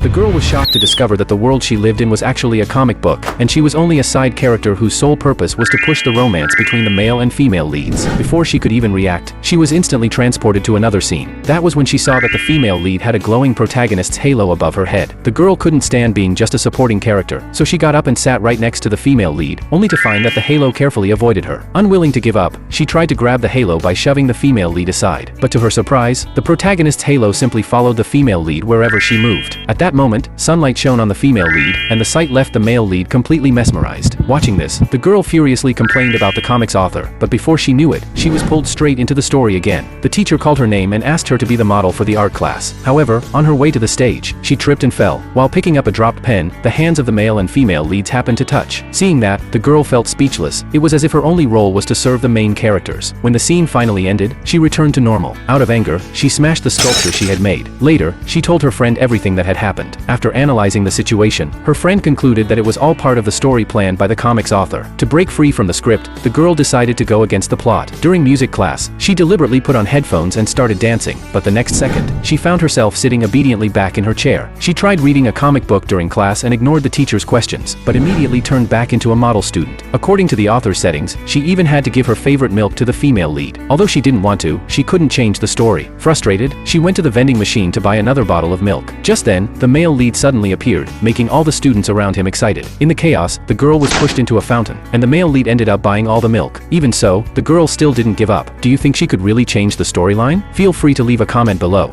The girl was shocked to discover that the world she lived in was actually a comic book, and she was only a side character whose sole purpose was to push the romance between the male and female leads. Before she could even react, she was instantly transported to another scene. That was when she saw that the female lead had a glowing protagonist's halo above her head. The girl couldn't stand being just a supporting character, so she got up and sat right next to the female lead, only to find that the halo carefully avoided her. Unwilling to give up, she tried to grab the halo by shoving the female lead aside. But to her surprise, the protagonist's halo simply followed the female lead wherever she moved. At that moment, sunlight shone on the female lead, and the sight left the male lead completely mesmerized. Watching this, the girl furiously complained about the comic's author, but before she knew it, she was pulled straight into the story again. The teacher called her name and asked her to be the model for the art class. However, on her way to the stage, she tripped and fell. While picking up a dropped pen, the hands of the male and female leads happened to touch. Seeing that, the girl felt speechless. It was as if her only role was to serve the main characters. When the scene finally ended, she returned to normal. Out of anger, she smashed the sculpture she had made. Later, she told her friend everything that had happened. After analyzing the situation, her friend concluded that it was all part of the story planned by the comic's author. To break free from the script, the girl decided to go against the plot. During music class, she deliberately put on headphones and started dancing, but the next second, she found herself sitting obediently back in her chair. She tried reading a comic book during class and ignored the teacher's questions, but immediately turned back into a model student. According to the author's settings, she even had to give her favorite milk to the female lead. Although she didn't want to, she couldn't change the story. Frustrated, she went to the vending machine to buy another bottle of milk. Just then, the male lead suddenly appeared, making all the students around him excited. In the chaos, the girl was pushed into a fountain, and the male lead ended up buying all the milk. Even so, the girl still didn't give up. Do you think she could really change the storyline? Feel free to leave a comment below.